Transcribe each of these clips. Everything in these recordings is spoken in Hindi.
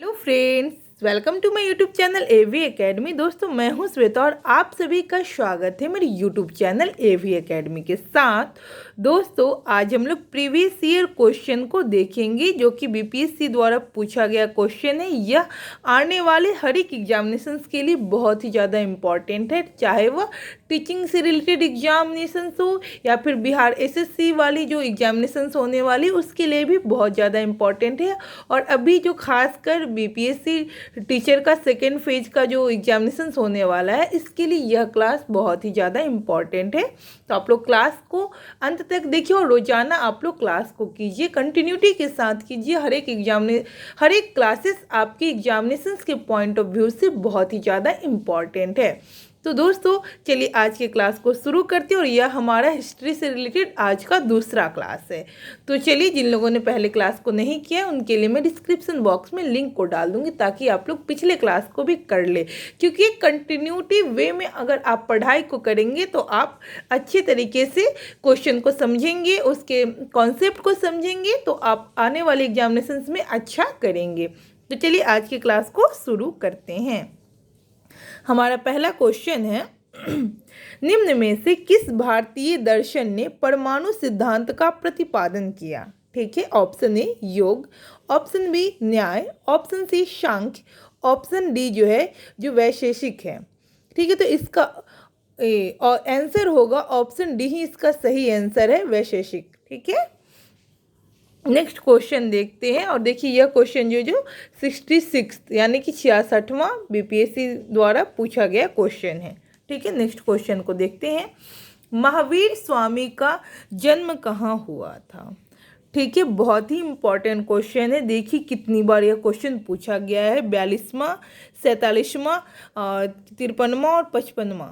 Hello friends, welcome to my YouTube channel AV academy. दोस्तों, मैं हूं श्वेता और आप सभी का स्वागत है मेरे यूट्यूब चैनल एवी एकेडमी के साथ। दोस्तों, आज हम लोग प्रीवियस ईयर क्वेश्चन को देखेंगे जो कि बीपीएससी द्वारा पूछा गया क्वेश्चन है। यह आने वाले हर एक एग्जामिनेशंस के लिए बहुत ही ज़्यादा इम्पॉर्टेंट है, चाहे वह टीचिंग से रिलेटेड एग्जामिनेशंस हो या फिर बिहार एसएससी वाली जो एग्जामिनेशंस होने वाली उसके लिए भी बहुत ज़्यादा इम्पॉर्टेंट है। और अभी जो खासकर बीपीएससी टीचर का सेकेंड फेज का जो एग्जामिनेशंस होने वाला है इसके लिए यह क्लास बहुत ही ज़्यादा इम्पॉर्टेंट है। तो आप लोग क्लास को अंत तक देखिए और रोजाना आप लोग क्लास को कीजिए, कंटिन्यूटी के साथ कीजिए। हर एक क्लासेस आपके एग्जामिनेशंस के पॉइंट ऑफ व्यू से बहुत ही ज़्यादा इम्पॉर्टेंट है। तो दोस्तों, चलिए आज के क्लास को शुरू करते हैं और यह हमारा हिस्ट्री से रिलेटेड आज का दूसरा क्लास है। तो चलिए, जिन लोगों ने पहले क्लास को नहीं किया उनके लिए मैं डिस्क्रिप्शन बॉक्स में लिंक को डाल दूंगी ताकि आप लोग पिछले क्लास को भी कर ले, क्योंकि कंटिन्यूटी वे में अगर आप पढ़ाई को करेंगे तो आप अच्छे तरीके से क्वेश्चन को समझेंगे, उसके कॉन्सेप्ट को समझेंगे, तो आप आने वाले एग्जामिनेशंस में अच्छा करेंगे। तो चलिए आज की क्लास को शुरू करते हैं। हमारा पहला क्वेश्चन है निम्न में से किस भारतीय दर्शन ने परमाणु सिद्धांत का प्रतिपादन किया? ठीक है, ऑप्शन ए योग, ऑप्शन बी न्याय, ऑप्शन सी सांख्य, ऑप्शन डी जो है जो वैशेषिक है। ठीक है, तो इसका और आंसर होगा ऑप्शन डी ही इसका सही आंसर है, वैशेषिक। ठीक है, नेक्स्ट क्वेश्चन देखते हैं। और देखिए यह क्वेश्चन जो 66 यानी कि 66वां बीपीएससी द्वारा पूछा गया क्वेश्चन है। ठीक है, नेक्स्ट क्वेश्चन को देखते हैं। महावीर स्वामी का जन्म कहाँ हुआ था? ठीक है, बहुत ही इंपॉर्टेंट क्वेश्चन है। देखिए कितनी बार यह क्वेश्चन पूछा गया है, 42वां, 47वां, 53वां और 55वां,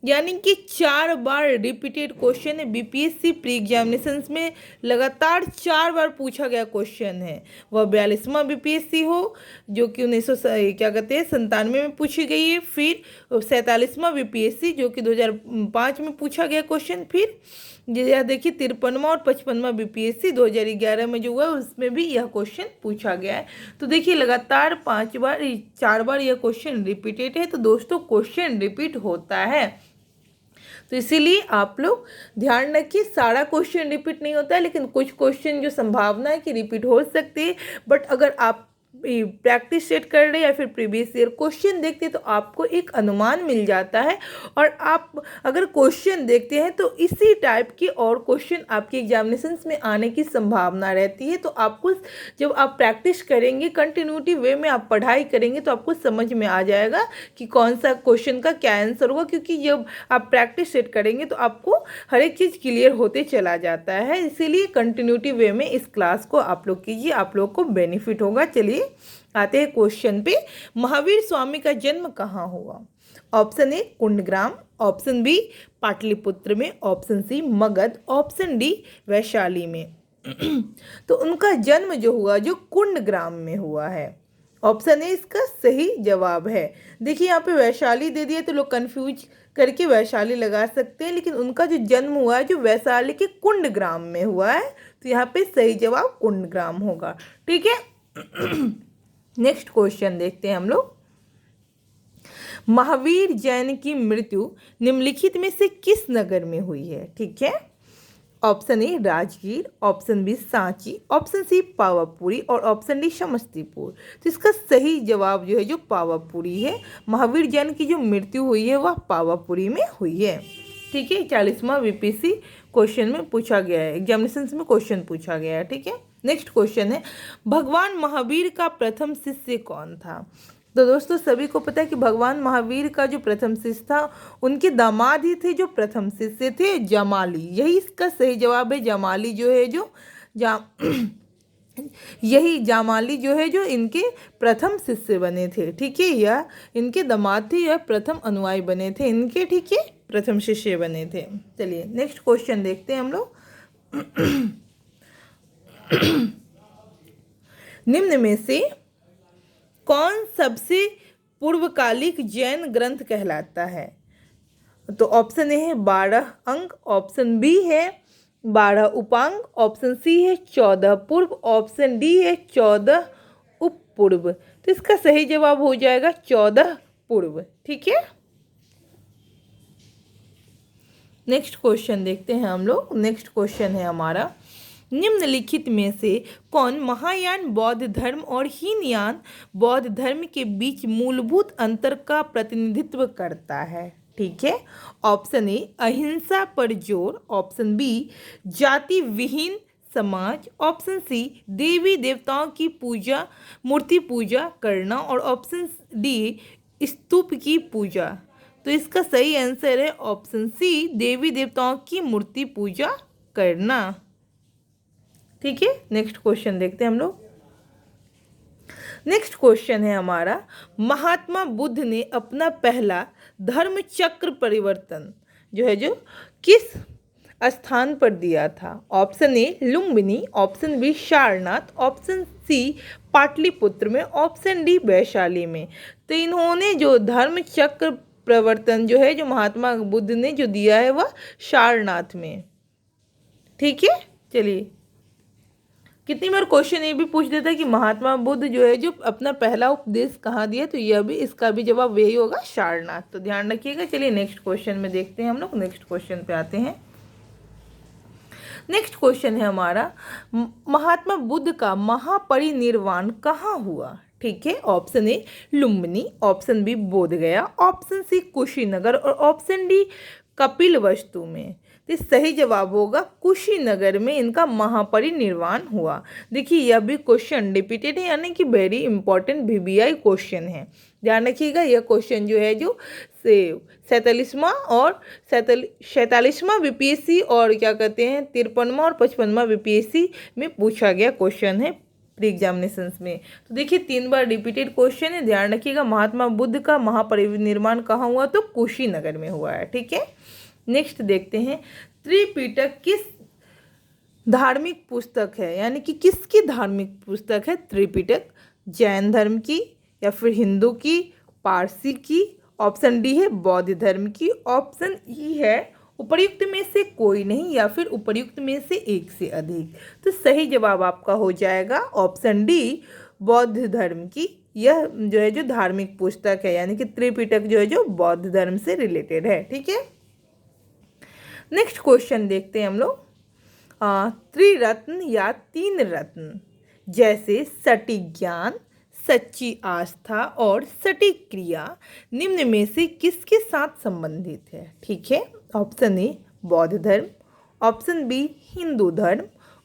यानी कि 4 बार रिपीटेड क्वेश्चन है। बीपीएससी प्री एग्जामिनेशंस में लगातार 4 बार पूछा गया क्वेश्चन है। वह 42वां बीपीएससी हो जो कि 97 में पूछी गई है, फिर 47वां बीपीएससी जो कि 2005 में पूछा गया क्वेश्चन, फिर यह देखिए 53वां और 55वां बीपीएससी 2011 में जो हुआ उसमें भी यह क्वेश्चन पूछा गया है। तो देखिए लगातार 4 बार यह क्वेश्चन रिपीटेड है। तो दोस्तों, क्वेश्चन रिपीट होता है तो इसीलिए आप लोग ध्यान रखिए, सारा क्वेश्चन रिपीट नहीं होता है, लेकिन कुछ क्वेश्चन जो संभावना है कि रिपीट हो सकते हैं। बट अगर आप प्रैक्टिस सेट कर रहे हैं या फिर प्रीवियस ईयर क्वेश्चन देखते हैं तो आपको एक अनुमान मिल जाता है। और आप अगर क्वेश्चन देखते हैं तो इसी टाइप के और क्वेश्चन आपके एग्जामिनेशंस में आने की संभावना रहती है। तो आपको जब आप प्रैक्टिस करेंगे, कंटिन्यूटी वे में आप पढ़ाई करेंगे तो आपको समझ में आ जाएगा कि कौन सा क्वेश्चन का क्या आंसर होगा, क्योंकि जब आप प्रैक्टिस सेट करेंगे तो आपको हर एक चीज़ क्लियर होते चला जाता है। इसीलिए कंटिन्यूटी वे में इस क्लास को आप लोग कीजिए, आप लोग को बेनिफिट होगा। चलिए आते हैं क्वेश्चन पे। महावीर स्वामी का जन्म कहाँ हुआ? Option A Kundagram, option B Pataliputra में, option C Magadh, option D Vaishali में। तो उनका जन्म जो हुआ जो कुंडग्राम में हुआ है। ऑप्शन ए इसका सही जवाब है। देखिए यहाँ पे वैशाली दे दिया तो लोग कंफ्यूज करके वैशाली लगा सकते हैं, लेकिन उनका जो जन्म हुआ है जो वैशाली के कुंडग्राम में हुआ है, तो यहाँ पे सही जवाब कुंडग्राम होगा। ठीक है, नेक्स्ट क्वेश्चन देखते हैं हम लोग। महावीर जैन की मृत्यु निम्नलिखित में से किस नगर में हुई है? ठीक है, option A Rajgir, option B Sanchi, option C Pawapuri और ऑप्शन डी समस्तीपुर। तो इसका सही जवाब जो है जो पावापुरी है। महावीर जैन की जो मृत्यु हुई है वह पावापुरी में हुई है। ठीक है, 40वां बीपीएससी क्वेश्चन में पूछा गया है, एग्जामिनेशंस में क्वेश्चन पूछा गया है। ठीक है, नेक्स्ट क्वेश्चन है भगवान महावीर का प्रथम शिष्य कौन था? तो दोस्तों, सभी को पता है कि भगवान महावीर का जो प्रथम शिष्य था उनके दामाद ही थे जो प्रथम शिष्य थे, जामाली। यही इसका सही जवाब है। जामाली जो है जो यही जामाली जो है जो इनके प्रथम शिष्य बने थे। ठीक है, यह इनके दामाद थे, यह प्रथम अनुयायी बने थे इनके। ठीक है, प्रथम शिष्य बने थे। चलिए नेक्स्ट क्वेश्चन देखते हैं हम लोग। निम्न में से कौन सबसे पूर्वकालिक जैन ग्रंथ कहलाता है? तो ऑप्शन ए है 12 अंक, ऑप्शन बी है 12 उपांग, ऑप्शन सी है 14 पूर्व, ऑप्शन डी है 14 उप पूर्व। तो इसका सही जवाब हो जाएगा 14 पूर्व। ठीक है, नेक्स्ट क्वेश्चन देखते हैं हम लोग। नेक्स्ट क्वेश्चन है हमारा, निम्नलिखित में से कौन महायान बौद्ध धर्म और हीनयान बौद्ध धर्म के बीच मूलभूत अंतर का प्रतिनिधित्व करता है? ठीक है, ऑप्शन ए अहिंसा पर जोर, ऑप्शन बी जाति विहीन समाज, ऑप्शन सी देवी देवताओं की पूजा मूर्ति पूजा करना, और ऑप्शन डी स्तूप की पूजा। तो इसका सही आंसर है ऑप्शन सी देवी देवताओं की मूर्ति पूजा करना। ठीक है, नेक्स्ट क्वेश्चन देखते हैं हम लोग। नेक्स्ट क्वेश्चन है हमारा, महात्मा बुद्ध ने अपना पहला धर्म चक्र परिवर्तन जो किस स्थान पर दिया था? Option A Lumbini, option B Sarnath, option C Pataliputra में, ऑप्शन डी वैशाली में। तो इन्होंने जो धर्म चक्र प्रवर्तन जो महात्मा बुद्ध ने जो दिया है वह सारनाथ में। ठीक है, चलिए, कितनी बार क्वेश्चन ये भी पूछ देता है कि महात्मा बुद्ध जो अपना पहला उपदेश कहाँ दिया, तो यह भी इसका भी जवाब यही होगा, सारनाथ। तो ध्यान रखिएगा। चलिए नेक्स्ट क्वेश्चन में देखते हैं हम लोग। नेक्स्ट क्वेश्चन पे आते हैं। नेक्स्ट क्वेश्चन है हमारा, महात्मा बुद्ध का महापरिनिर्वाण कहाँ हुआ? ठीक है, option A Lumbini, option B Bodhgaya, option C Kushinagar, और ऑप्शन डी कपिलवस्तु में। तो सही जवाब होगा कुशीनगर में इनका महापरिनिर्वाण हुआ। देखिए, यह भी क्वेश्चन रिपीटेड है, यानी कि वेरी इंपॉर्टेंट VBI क्वेश्चन है। ध्यान रखिएगा, यह क्वेश्चन जो 47वां और 47वां BPSC और क्या कहते हैं 53वां और 55वां BPSC में पूछा गया क्वेश्चन है प्री एग्जामिनेशंस में। तो देखिए 3 बार रिपीटेड क्वेश्चन है। ध्यान रखिएगा, महात्मा बुद्ध का महापरिनिर्वाण कहाँ हुआ? तो कुशीनगर में हुआ है। ठीक है, नेक्स्ट देखते हैं, त्रिपिटक किस धार्मिक पुस्तक है, यानी कि किसकी धार्मिक पुस्तक है त्रिपिटक? जैन धर्म की, या फिर हिंदू की, पारसी की, ऑप्शन डी है बौद्ध धर्म की, ऑप्शन ई है उपर्युक्त में से कोई नहीं, या फिर उपर्युक्त में से एक से अधिक। तो सही जवाब आपका हो जाएगा ऑप्शन डी बौद्ध धर्म की। यह जो धार्मिक पुस्तक है, यानी कि त्रिपिटक जो बौद्ध धर्म से रिलेटेड है। ठीक है, नेक्स्ट क्वेश्चन देखते हैं हम लोग। त्रिरत्न या 3 रत्न जैसे सटीक ज्ञान, सच्ची आस्था और सटीक क्रिया निम्न में से किसके साथ संबंधित है? ठीक है, ऑप्शन ए बौद्ध धर्म, ऑप्शन बी हिंदू धर्म,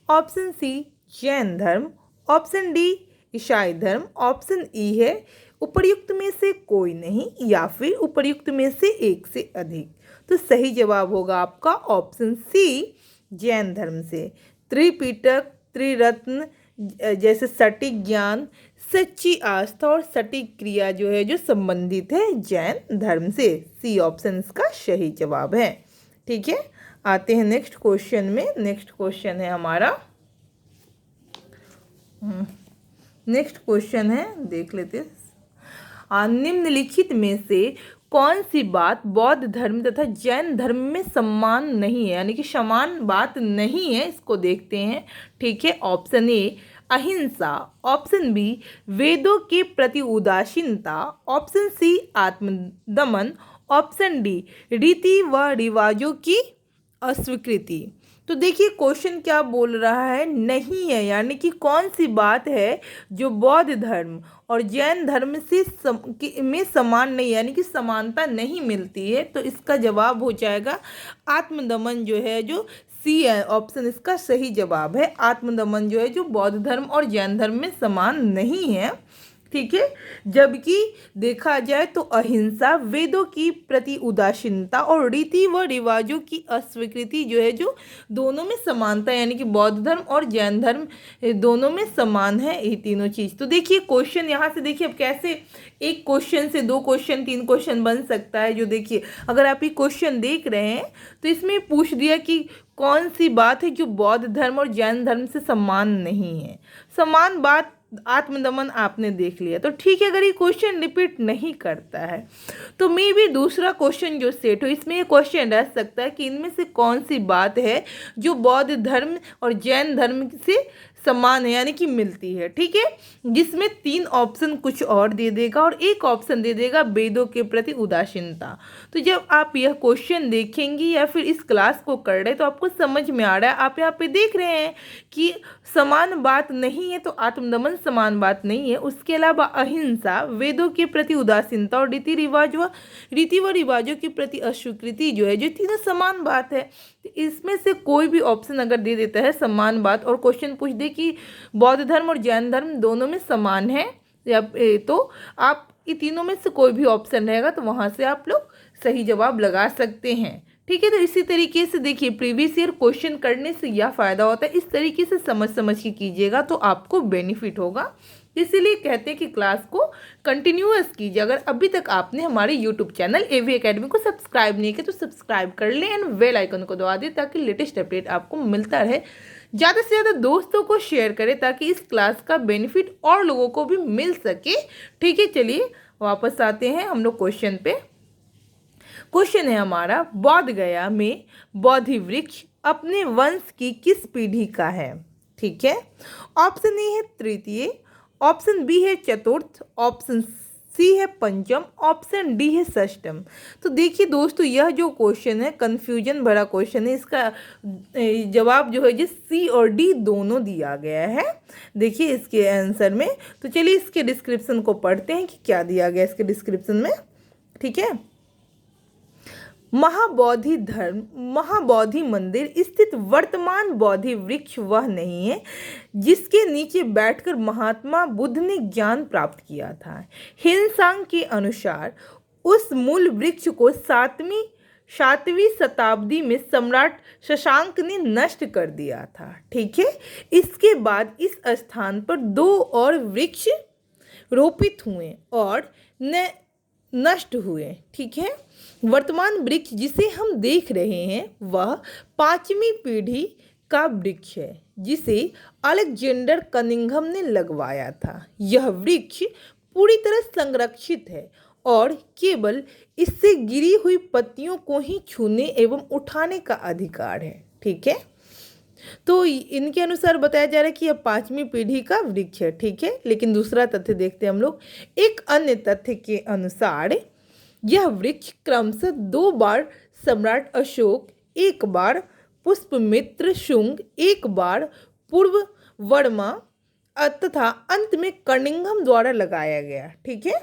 ऑप्शन सी जैन धर्म, ऑप्शन डी ईसाई धर्म, ऑप्शन ई है उपर्युक्त में से कोई नहीं, या फिर उपर्युक्त में से एक से अधिक। तो सही जवाब होगा आपका ऑप्शन सी जैन धर्म से। त्रिपिटक, त्रिरत्न जैसे सटीक ज्ञान, सच्ची आस्था और सटीक क्रिया जो संबंधित है जैन धर्म से। सी ऑप्शन इसका सही जवाब है। ठीक है, आते हैं नेक्स्ट क्वेश्चन में। नेक्स्ट क्वेश्चन है हमारा, नेक्स्ट क्वेश्चन है, देख लेते हैं। निम्नलिखित में से कौन सी बात बौद्ध धर्म तथा जैन धर्म में समान नहीं है, यानी कि समान बात नहीं है? इसको देखते हैं। ठीक है, ऑप्शन ए अहिंसा, ऑप्शन बी वेदों के प्रति उदासीनता, ऑप्शन सी आत्मदमन, ऑप्शन डी रीति व रिवाजों की अस्वीकृति। तो देखिए क्वेश्चन क्या बोल रहा है, नहीं है, यानी कि कौन सी बात है जो बौद्ध धर्म और जैन धर्म से में समान नहीं, यानी कि समानता नहीं मिलती है। तो इसका जवाब हो जाएगा आत्मदमन जो सी है ऑप्शन इसका सही जवाब है। आत्मदमन जो बौद्ध धर्म और जैन धर्म में समान नहीं है। ठीक है, जबकि देखा जाए तो अहिंसा, वेदों की प्रति उदासीनता और रीति व रिवाजों की अस्वीकृति जो दोनों में समानता, यानी कि बौद्ध धर्म और जैन धर्म दोनों में समान है ये तीनों चीज़। तो देखिए क्वेश्चन यहाँ से देखिए अब कैसे एक क्वेश्चन से 2 क्वेश्चन 3 क्वेश्चन बन सकता है। जो देखिए अगर आप ये क्वेश्चन देख रहे हैं तो इसमें पूछ दिया कि कौन सी बात है जो बौद्ध धर्म और जैन धर्म से समान नहीं है। समान बात आत्मदमन आपने देख लिया, तो ठीक है। अगर ये क्वेश्चन रिपीट नहीं करता है तो मे भी दूसरा क्वेश्चन जो सेट हो, इसमें ये क्वेश्चन रह सकता है कि इनमें से कौन सी बात है जो बौद्ध धर्म और जैन धर्म से समान है यानी कि मिलती है, ठीक है, जिसमें 3 ऑप्शन कुछ और दे देगा और एक ऑप्शन दे देगा वेदों के प्रति उदासीनता। तो जब आप यह क्वेश्चन देखेंगी या फिर इस क्लास को कर रहे तो आपको समझ में आ रहा है, आप यहाँ पे देख रहे हैं कि समान बात नहीं है तो आत्मदमन समान बात नहीं है। उसके अलावा अहिंसा, वेदों के प्रति उदासीनता और रीति व रिवाजों के प्रति अस्वीकृति जो है, जो तीनों समान बात है। तो इसमें से कोई भी ऑप्शन अगर दे देता है समान बात और क्वेश्चन पूछ दे कि बौद्ध धर्म और जैन धर्म दोनों में समान है या तो आप ये तीनों में से कोई भी ऑप्शन रहेगा तो वहाँ से आप लोग सही जवाब लगा सकते हैं, ठीक है। तो इसी तरीके से देखिए प्रीवियस ईयर क्वेश्चन करने से यह फ़ायदा होता है, इस तरीके से समझ के कीजिएगा तो आपको बेनिफिट होगा। इसीलिए कहते हैं कि क्लास को कंटिन्यूअस कीजिए। अगर अभी तक आपने हमारे यूट्यूब चैनल एवी एकेडमी को सब्सक्राइब नहीं किया तो सब्सक्राइब कर लें एंड बेल आइकन को दबा दें ताकि लेटेस्ट अपडेट आपको मिलता रहे। ज़्यादा से ज़्यादा दोस्तों को शेयर करें ताकि इस क्लास का बेनिफिट और लोगों को भी मिल सके, ठीक है। चलिए वापस आते हैं हम लोग क्वेश्चन पे। क्वेश्चन है हमारा, बोध गया में बोधि वृक्ष अपने वंश की किस पीढ़ी का है, ठीक है। ऑप्शन ए है तृतीय, ऑप्शन बी है चतुर्थ, ऑप्शन सी है पंचम, ऑप्शन डी है षष्ठम। तो देखिए दोस्तों यह जो क्वेश्चन है कन्फ्यूजन भरा क्वेश्चन है, इसका जवाब जो है सी और डी दोनों दिया गया है। देखिए इसके आंसर में, तो चलिए इसके डिस्क्रिप्शन को पढ़ते हैं कि क्या दिया गया इसके डिस्क्रिप्शन में, ठीक है। महाबोधि मंदिर स्थित वर्तमान बोधि वृक्ष वह नहीं है जिसके नीचे बैठकर महात्मा बुद्ध ने ज्ञान प्राप्त किया था। हिनसांग के अनुसार उस मूल वृक्ष को सातवीं शताब्दी में सम्राट शशांक ने नष्ट कर दिया था, ठीक है। इसके बाद इस स्थान पर 2 और वृक्ष रोपित हुए और नष्ट हुए, ठीक है। वर्तमान वृक्ष जिसे हम देख रहे हैं वह 5वीं पीढ़ी का वृक्ष है जिसे अलेक्जेंडर कनिंघम ने लगवाया था। यह वृक्ष पूरी तरह संरक्षित है और केवल इससे गिरी हुई पत्तियों को ही छूने एवं उठाने का अधिकार है, ठीक है। तो इनके अनुसार बताया जा रहा है कि यह 5वीं पीढ़ी का वृक्ष है, ठीक है। लेकिन दूसरा तथ्य देखते हैं हम लोग। एक अन्य तथ्य के अनुसार यह वृक्ष क्रमशः 2 बार सम्राट अशोक, 1 बार पुष्पमित्र शुंग, 1 बार पूर्व वर्मा तथा अंत में कनिंघम द्वारा लगाया गया, ठीक है।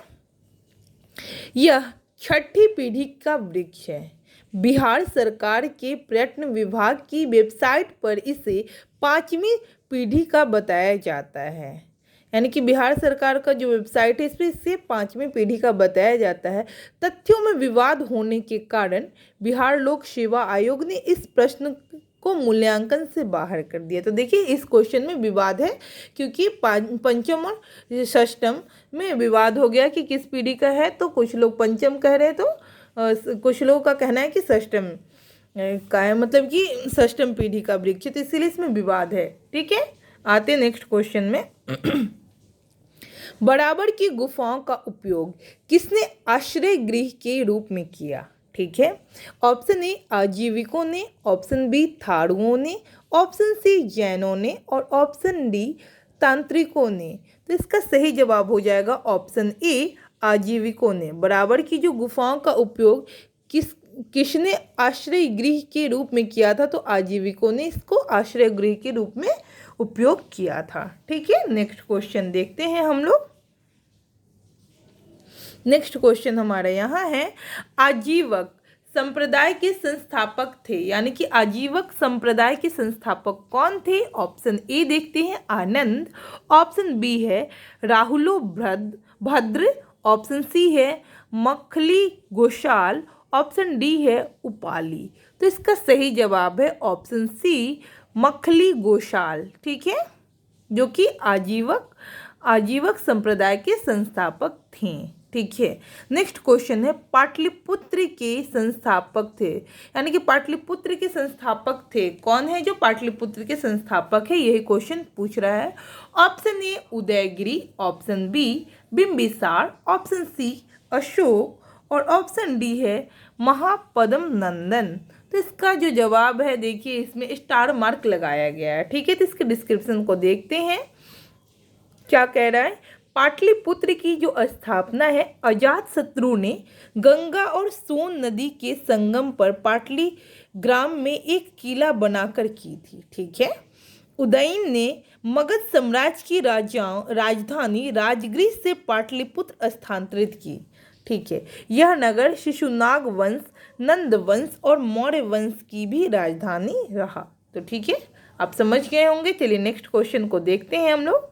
यह 6ठी पीढ़ी का वृक्ष है। बिहार सरकार के पर्यटन विभाग की वेबसाइट पर इसे 5वीं पीढ़ी का बताया जाता है, यानी कि बिहार सरकार का जो वेबसाइट है इस पर इसे 5वीं पीढ़ी का बताया जाता है। तथ्यों में विवाद होने के कारण बिहार लोक सेवा आयोग ने इस प्रश्न को मूल्यांकन से बाहर कर दिया। तो देखिए इस क्वेश्चन में विवाद है क्योंकि पंचम और षष्ठम में विवाद हो गया कि किस पीढ़ी का है। तो कुछ लोग पंचम कह रहे हैं तो कुछ लोगों का कहना है कि षष्ठम का है, मतलब कि षष्ठम पीढ़ी का वृक्ष, तो इसीलिए इसमें विवाद है, ठीक है। आते नेक्स्ट क्वेश्चन में। बराबर की गुफाओं का उपयोग किसने आश्रय गृह के रूप में किया, ठीक है। ऑप्शन ए आजीविकों ने, ऑप्शन बी थारुओं ने, ऑप्शन सी जैनों ने और ऑप्शन डी तांत्रिकों ने। तो इसका सही जवाब हो जाएगा ऑप्शन ए आजीविकों ने। बराबर की जो गुफाओं का उपयोग किसने आश्रय गृह के रूप में किया था, तो आजीविकों ने इसको आश्रय गृह के रूप में उपयोग किया था, ठीक है। नेक्स्ट क्वेश्चन देखते हैं हम लोग। नेक्स्ट क्वेश्चन हमारा यहाँ है, आजीवक संप्रदाय के संस्थापक थे, यानी कि आजीवक संप्रदाय के संस्थापक कौन थे। ऑप्शन ए देखते हैं आनंद, ऑप्शन बी है राहुलो भद्र, ऑप्शन सी है मखली गोशाल, ऑप्शन डी है उपाली। तो इसका सही जवाब है ऑप्शन सी मखली गोशाल, ठीक है, जो कि आजीवक संप्रदाय के संस्थापक थे, ठीक है। नेक्स्ट क्वेश्चन है, पाटलिपुत्र के संस्थापक थे, यानी कि पाटलिपुत्र के संस्थापक थे कौन है जो पाटलिपुत्र के संस्थापक है, यही क्वेश्चन पूछ रहा है। Option A Udaygiri, option B Bimbisar, option C Ashok और ऑप्शन डी है महापद्म नंदन। तो इसका जो जवाब है देखिए इसमें स्टार मार्क लगाया गया है। ठीक है, तो इसके डिस्क्रिप्शन को देखते हैं क्या कह रहा है। पाटलिपुत्र की जो स्थापना है अजातशत्रु ने गंगा और सोन नदी के संगम पर पाटली ग्राम में एक किला बनाकर की थी। ठीक है, उदयन ने मगध साम्राज्य की राजधानी राजगृह से पाटलिपुत्र स्थानांतरित की। ठीक है, यह नगर शिशुनाग वंश, नंद वंश और मौर्य वंश की भी राजधानी रहा। तो ठीक है, आप समझ गए होंगे। चलिए नेक्स्ट क्वेश्चन को देखते हैं हम लोग।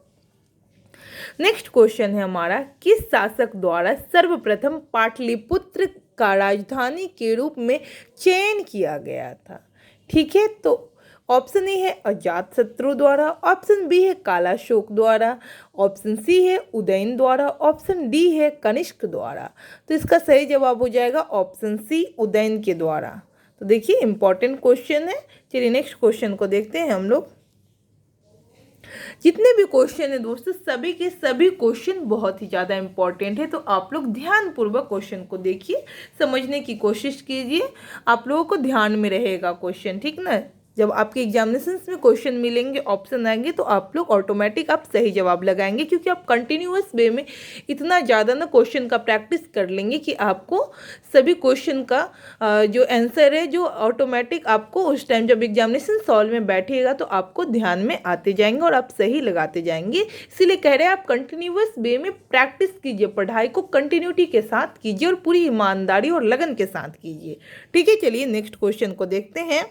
नेक्स्ट क्वेश्चन है हमारा, किस शासक द्वारा सर्वप्रथम पाटलिपुत्र का राजधानी के रूप में चयन किया गया था? ठीक है, तो ऑप्शन ए है अजातशत्रु द्वारा, ऑप्शन बी है कालाशोक द्वारा, ऑप्शन सी है उदयन द्वारा, ऑप्शन डी है कनिष्क द्वारा। तो इसका सही जवाब हो जाएगा ऑप्शन सी उदयन के द्वारा। तो देखिए इंपॉर्टेंट क्वेश्चन है। चलिए नेक्स्ट क्वेश्चन को देखते हैं हम लोग। जितने भी क्वेश्चन है दोस्तों सभी के सभी क्वेश्चन बहुत ही ज़्यादा इंपॉर्टेंट है, तो आप लोग ध्यानपूर्वक क्वेश्चन को देखिए, समझने की कोशिश कीजिए, आप लोगों को ध्यान में रहेगा क्वेश्चन। ठीक ना, जब आपके एग्जामिनेशंस में क्वेश्चन मिलेंगे, ऑप्शन आएंगे, तो आप लोग ऑटोमेटिक आप सही जवाब लगाएंगे, क्योंकि आप कंटिन्यूअस वे में इतना ज़्यादा ना क्वेश्चन का प्रैक्टिस कर लेंगे कि आपको सभी क्वेश्चन का जो आंसर है जो ऑटोमेटिक आपको उस टाइम जब एग्जामिनेशन सॉल्व में बैठेगा तो आपको ध्यान में आते जाएंगे और आप सही लगाते जाएंगे। इसीलिए कह रहे हैं आप कंटिन्यूअस वे में प्रैक्टिस कीजिए, पढ़ाई को कंटिन्यूटी के साथ कीजिए और पूरी ईमानदारी और लगन के साथ कीजिए। ठीक है, चलिए नेक्स्ट क्वेश्चन को देखते हैं।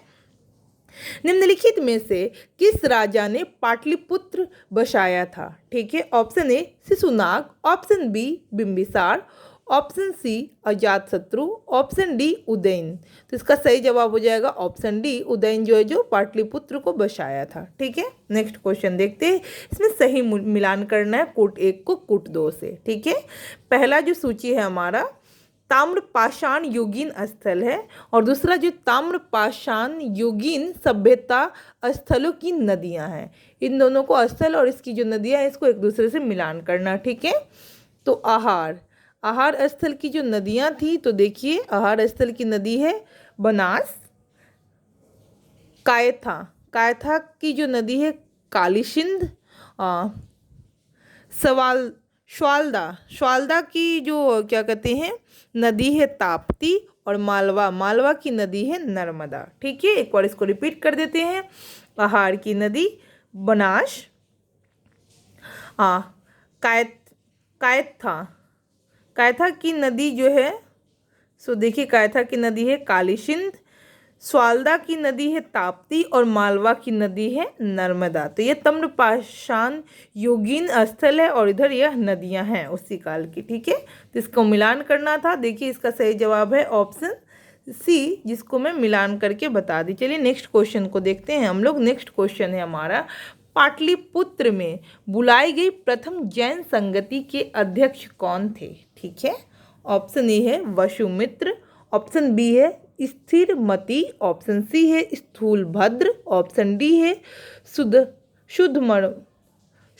निम्नलिखित में से किस राजा ने पाटलिपुत्र बसाया था? ठीक है, option A Shishunag, option B Bimbisar, option C Ajatashatru, option D Udayan. तो इसका सही जवाब हो जाएगा ऑप्शन डी उदयन, जो है जो पाटलिपुत्र को बसाया था। ठीक है, नेक्स्ट क्वेश्चन देखते हैं। इसमें सही मिलान करना है कूट 1 को कूट 2 से। ठीक है, पहला जो सूची है हमारा ताम्रपाषाण युगीन स्थल है और दूसरा जो ताम्रपाषाण युगीन सभ्यता स्थलों की नदियां हैं। इन दोनों को स्थल और इसकी जो नदियां हैं इसको एक दूसरे से मिलान करना। ठीक है, तो आहार स्थल की जो नदियां थी, तो देखिए आहार स्थल की नदी है बनास। कायथा की जो नदी है कालीसिंध। श्वालदा की जो क्या कहते हैं नदी है ताप्ती। और मालवा की नदी है नर्मदा। ठीक है, एक बार इसको रिपीट कर देते हैं। आहार की नदी बनास, कायथा की नदी जो है देखिए कायथा की नदी है कालीसिंध, स्वालदा की नदी है ताप्ती और मालवा की नदी है नर्मदा। तो ये ताम्रपाषाण युगीन स्थल है और इधर यह नदियां हैं उसी काल की। ठीक है, तो इसको मिलान करना था। देखिए इसका सही जवाब है ऑप्शन सी, जिसको मैं मिलान करके बता दी। चलिए नेक्स्ट क्वेश्चन को देखते हैं हम लोग। नेक्स्ट क्वेश्चन है हमारा, पाटलिपुत्र में बुलाई गई प्रथम जैन संगति के अध्यक्ष कौन थे? ठीक है, ऑप्शन ए है वसुमित्र, ऑप्शन बी है स्थिरमती, ऑप्शन सी है स्थूलभद्र, ऑप्शन डी है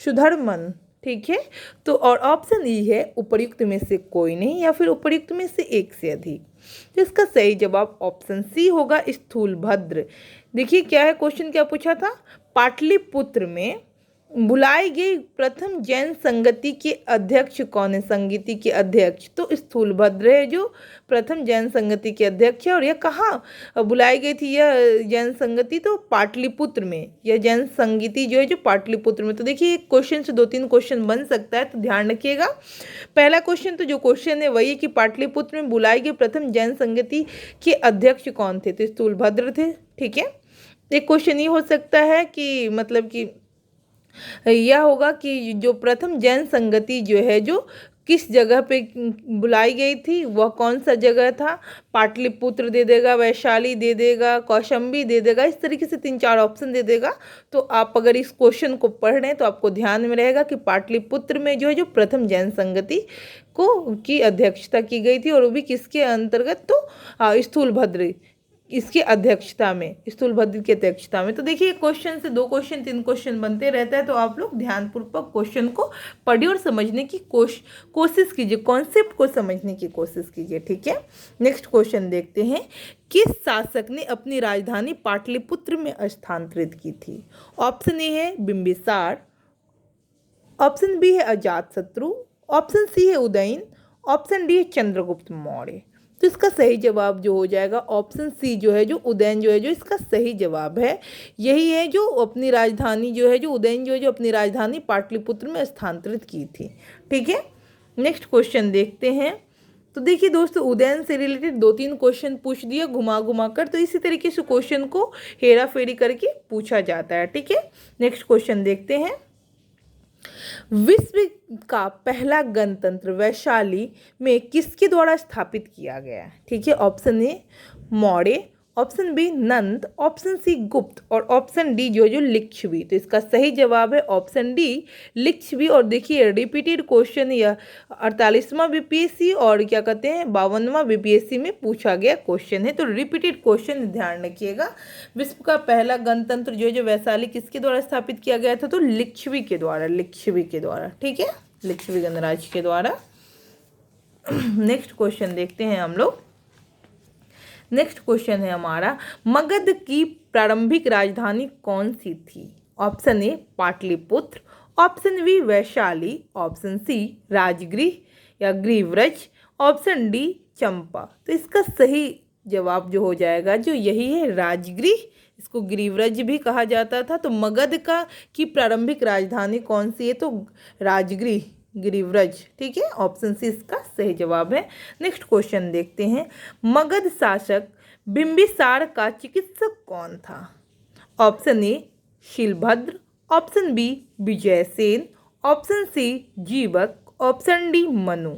सुधर्मन। ठीक है, तो और ऑप्शन ई है उपर्युक्त में से कोई नहीं या फिर उपर्युक्त में से एक से अधिक। तो इसका सही जवाब ऑप्शन सी होगा स्थूलभद्र। देखिए क्या है क्वेश्चन, क्या पूछा था, पाटलिपुत्र में बुलाई गई प्रथम जैन संगति के अध्यक्ष कौन है? संगति के अध्यक्ष तो स्थूलभद्र है जो प्रथम जैन संगति के अध्यक्ष है। और यह कहाँ बुलाई गई थी यह जैन संगति? तो पाटलिपुत्र में। यह जैन संगति जो है जो पाटलिपुत्र में। तो देखिए एक क्वेश्चन से 2-3 क्वेश्चन बन सकता है, तो ध्यान रखिएगा। पहला क्वेश्चन तो जो क्वेश्चन है वही है कि पाटलिपुत्र में बुलाई गई प्रथम जैन संगति के अध्यक्ष कौन थे? तो स्थूलभद्र थे। ठीक है, एक क्वेश्चन ये हो सकता है कि मतलब कि यह होगा कि जो प्रथम जैन संगति जो है जो किस जगह पे बुलाई गई थी, वह कौन सा जगह था? पाटलिपुत्र दे देगा, वैशाली दे देगा, कौशाम्बी दे देगा, इस तरीके से 3-4 ऑप्शन दे देगा। तो आप अगर इस क्वेश्चन को पढ़ रहे हैं तो आपको ध्यान में रहेगा कि पाटलिपुत्र में जो है जो प्रथम जैन संगति की अध्यक्षता की गई थी और वो भी किसके अंतर्गत? तो स्थूलभद्र इसकी अध्यक्षता में, स्थूलभद्र की अध्यक्षता में। तो देखिए क्वेश्चन से 2 क्वेश्चन 3 क्वेश्चन बनते रहता है, तो आप लोग ध्यानपूर्वक क्वेश्चन को पढ़िए और समझने की कोशिश कीजिए, कॉन्सेप्ट को समझने की कोशिश कीजिए, ठीक है। नेक्स्ट क्वेश्चन देखते हैं, किस शासक ने अपनी राजधानी पाटलिपुत्र में स्थानांतरित की थी? ऑप्शन ए है बिंबिसार, ऑप्शन बी है अजातशत्रु, ऑप्शन सी है उदयन, ऑप्शन डी है चंद्रगुप्त मौर्य। तो इसका सही जवाब जो हो जाएगा ऑप्शन सी जो है, जो उदयन जो है, जो इसका सही जवाब है। यही है जो अपनी राजधानी जो है, जो उदयन जो है, जो अपनी राजधानी पाटलिपुत्र में स्थानांतरित की थी, ठीक है। नेक्स्ट क्वेश्चन देखते हैं। तो देखिए दोस्तों, उदयन से रिलेटेड 2-3 क्वेश्चन पूछ दिया घुमा घुमा कर, तो इसी तरीके से क्वेश्चन को हेरा फेरी करके पूछा जाता है, ठीक है। नेक्स्ट क्वेश्चन देखते हैं, विश्व का पहला गणतंत्र वैशाली में किसके द्वारा स्थापित किया गया? ठीक है, option A Maurya, option B Nanda, option C Gupta और ऑप्शन डी जो लिच्छवी। तो इसका सही जवाब है ऑप्शन डी लिच्छवी। और देखिए रिपीटेड क्वेश्चन यह 48वां बीपीएससी और क्या कहते हैं 52वां बीपीएससी में पूछा गया क्वेश्चन है, तो रिपीटेड क्वेश्चन ध्यान रखिएगा। विश्व का पहला गणतंत्र जो वैशाली किसके द्वारा स्थापित किया गया था? तो लिच्छवी के द्वारा, लिच्छवी के द्वारा, ठीक है, लिच्छवी गणराज्य के द्वारा। नेक्स्ट क्वेश्चन देखते हैं हम लोग। नेक्स्ट क्वेश्चन है हमारा, मगध की प्रारंभिक राजधानी कौन सी थी? Option A Pataliputra, option B Vaishali, option C Rajgriha या ग्रीवरज, ऑप्शन डी चंपा। तो इसका सही जवाब जो हो जाएगा जो यही है राजगृह, इसको ग्रीवरज भी कहा जाता था। तो मगध की प्रारंभिक राजधानी कौन सी है? तो राजगृह, ग्रीवरज, ठीक है, ऑप्शन सी इसका सही जवाब है। नेक्स्ट क्वेश्चन देखते हैं, मगध शासक बिंबिसार का चिकित्सक कौन था? Option A Shilabhadra, option B Vijaysen, option C Jivak, option D Manu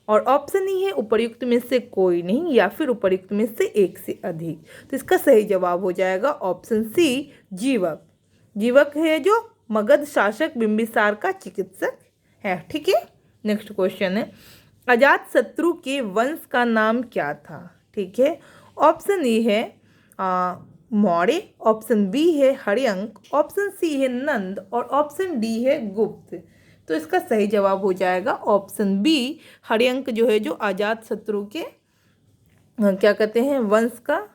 और ऑप्शन ई है उपर्युक्त में से कोई नहीं या फिर उपर्युक्त में से एक से अधिक। तो इसका सही जवाब हो जाएगा ऑप्शन सी जीवक। जीवक है जो मगध शासक बिंबिसार का चिकित्सक है, ठीक है। नेक्स्ट क्वेश्चन है, अजातशत्रु के वंश का नाम क्या था? ठीक है, ऑप्शन ए है मौर्य, ऑप्शन बी है हर्यंक, ऑप्शन सी है नंद और ऑप्शन डी है गुप्त। तो इसका सही जवाब हो जाएगा ऑप्शन बी हर्यंक जो है, जो अजातशत्रु के क्या कहते हैं वंश का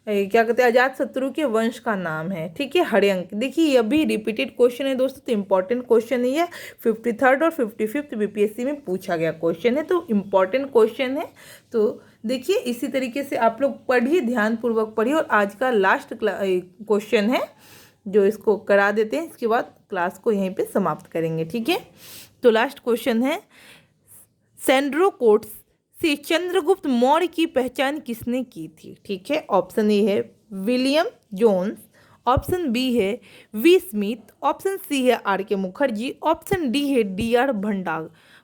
क्या कहते हैं अजातशत्रु के वंश का नाम है, ठीक है, हर्यंक। देखिए यह भी रिपीटेड क्वेश्चन है दोस्तों, तो इम्पॉर्टेंट क्वेश्चन है ये, 53rd और 55th बीपीएससी में पूछा गया क्वेश्चन है, तो इम्पॉर्टेंट क्वेश्चन है। तो देखिए इसी तरीके से आप लोग पढ़िए, ध्यानपूर्वक पढ़िए। और आज का लास्ट क्वेश्चन है जो इसको करा देते हैं, इसके बाद क्लास को यहीं पे समाप्त करेंगे, ठीक है। तो लास्ट क्वेश्चन है, सैंड्रोकोट्स से चंद्रगुप्त मौर्य की पहचान किसने की थी? ठीक है, ऑप्शन ए है विलियम जोन्स, ऑप्शन बी है वी स्मिथ, ऑप्शन सी है आर के मुखर्जी, ऑप्शन डी है DR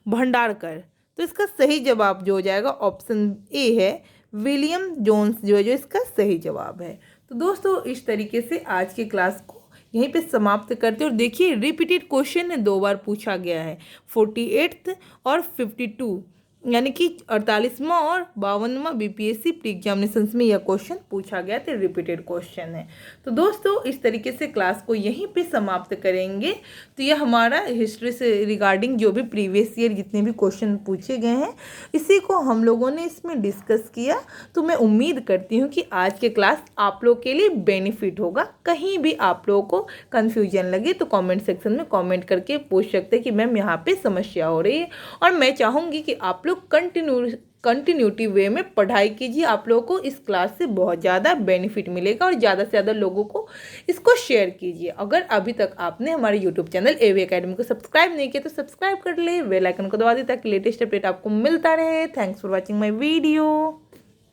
भंडारकर। तो इसका सही जवाब जो हो जाएगा ऑप्शन ए है विलियम जोन्स जो है, जो इसका सही जवाब है। तो दोस्तों इस तरीके से आज की क्लास को यहीं पे समाप्त करते हैं। और देखिए रिपीटेड क्वेश्चन है, 2 बार पूछा गया है, 48th और 52, यानी कि 48वां और 52वां बीपीएससी प्री एग्जामिनेशंस में यह क्वेश्चन पूछा गया था, रिपीटेड क्वेश्चन है। तो दोस्तों इस तरीके से क्लास को यहीं पे समाप्त करेंगे। तो यह हमारा हिस्ट्री से रिगार्डिंग जो भी प्रीवियस ईयर जितने भी क्वेश्चन पूछे गए हैं, इसी को हम लोगों ने इसमें डिस्कस किया। तो मैं उम्मीद करती हूँ कि आज के क्लास आप लोग के लिए बेनिफिट होगा। कहीं भी आप लोगों को कन्फ्यूजन लगे तो कॉमेंट सेक्शन में कॉमेंट करके पूछ सकते हैं कि मैम यहाँ पे समस्या हो रही है। और मैं चाहूँगी कि आप लोग कंटिन्यूटी वे में पढ़ाई कीजिए। आप लोगों को इस क्लास से बहुत ज़्यादा बेनिफिट मिलेगा और ज़्यादा से ज़्यादा लोगों को इसको शेयर कीजिए। अगर अभी तक आपने हमारे यूट्यूब चैनल AV Academy को सब्सक्राइब नहीं किया तो सब्सक्राइब कर ले, बेल आइकन को दबा दें ताकि लेटेस्ट अपडेट आपको मिलता रहे। Thanks for watching my video.